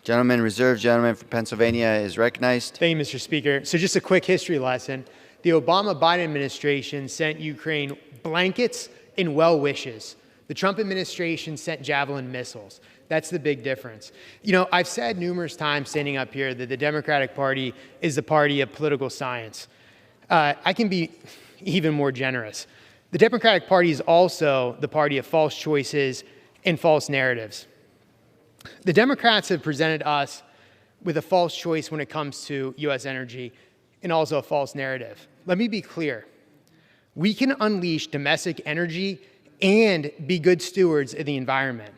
Gentleman reserved. Gentleman from Pennsylvania is recognized. Thank you, Mr. Speaker. So just a quick history lesson. The Obama-Biden administration sent Ukraine blankets and well wishes. The Trump administration sent Javelin missiles. That's the big difference. You know, I've said numerous times standing up here that the Democratic Party is the party of political science. I can be even more generous. The Democratic Party is also the party of false choices and false narratives. The Democrats have presented us with a false choice when it comes to U.S. energy and also a false narrative. Let me be clear. We can unleash domestic energy and be good stewards of the environment.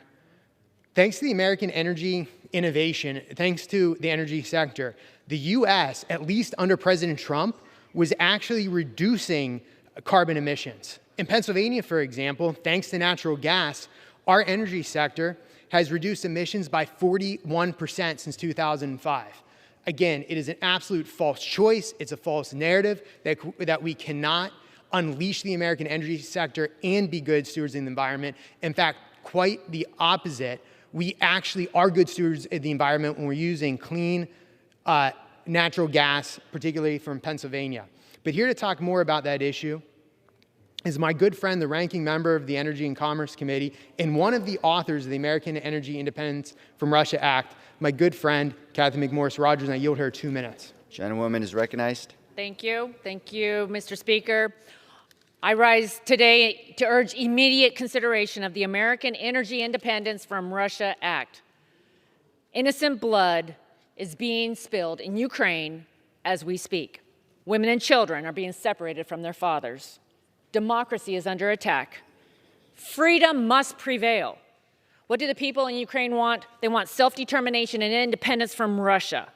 Thanks to the American energy innovation, thanks to the energy sector, the U.S., at least under President Trump, was actually reducing carbon emissions. In Pennsylvania, for example, thanks to natural gas, our energy sector has reduced emissions by 41% since 2005. Again, it is an absolute false choice. It's a false narrative that we cannot unleash the American energy sector and be good stewards of the environment. In fact, quite the opposite. We actually are good stewards of the environment when we're using clean natural gas, particularly from Pennsylvania. But here to talk more about that issue is my good friend, the ranking member of the Energy and Commerce Committee, and one of the authors of the American Energy Independence from Russia Act, my good friend, Cathy McMorris Rodgers, and I yield her 2 minutes. Gentlewoman is recognized. Thank you. Thank you, Mr. Speaker. I rise today to urge immediate consideration of the American Energy Independence from Russia Act. Innocent blood is being spilled in Ukraine as we speak. Women and children are being separated from their fathers. Democracy is under attack. Freedom must prevail. What do the people in Ukraine want? They want self-determination and independence from Russia.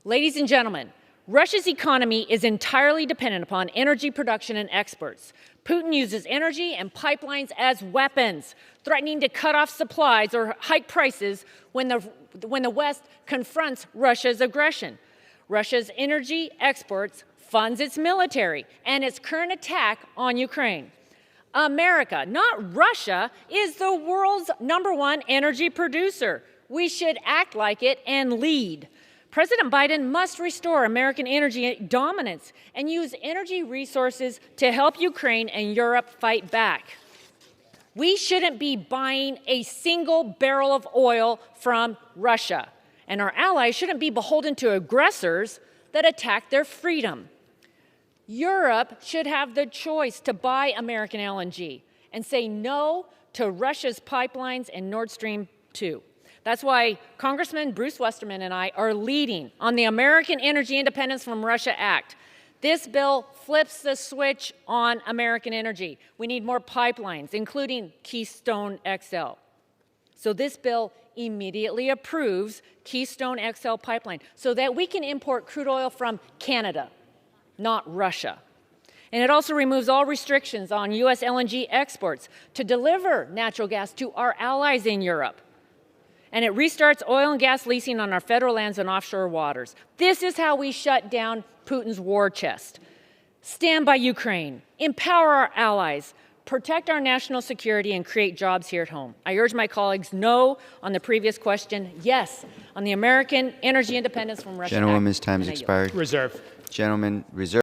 Ladies and gentlemen, Russia's economy is entirely dependent upon energy production and exports. Putin uses energy and pipelines as weapons, threatening to cut off supplies or hike prices when the West confronts Russia's aggression. Russia's energy exports funds its military and its current attack on Ukraine. America, not Russia, is the world's #1 energy producer. We should act like it and lead. President Biden must restore American energy dominance and use energy resources to help Ukraine and Europe fight back. We shouldn't be buying a single barrel of oil from Russia, and our allies shouldn't be beholden to aggressors that attack their freedom. Europe should have the choice to buy American LNG and say no to Russia's pipelines and Nord Stream 2. That's why Congressman Bruce Westerman and I are leading on the American Energy Independence from Russia Act. This bill flips the switch on American energy. We need more pipelines, including Keystone XL. So this bill immediately approves Keystone XL pipeline so that we can import crude oil from Canada, not Russia. And it also removes all restrictions on U.S. LNG exports to deliver natural gas to our allies in Europe. And it restarts oil and gas leasing on our federal lands and offshore waters. This is how we shut down Putin's war chest. Stand by Ukraine, empower our allies, protect our national security, and create jobs here at home. I urge my colleagues no on the previous question, yes on the American Energy Independence from Russia. Gentlewoman's time has expired. Reserve. Gentleman reserved.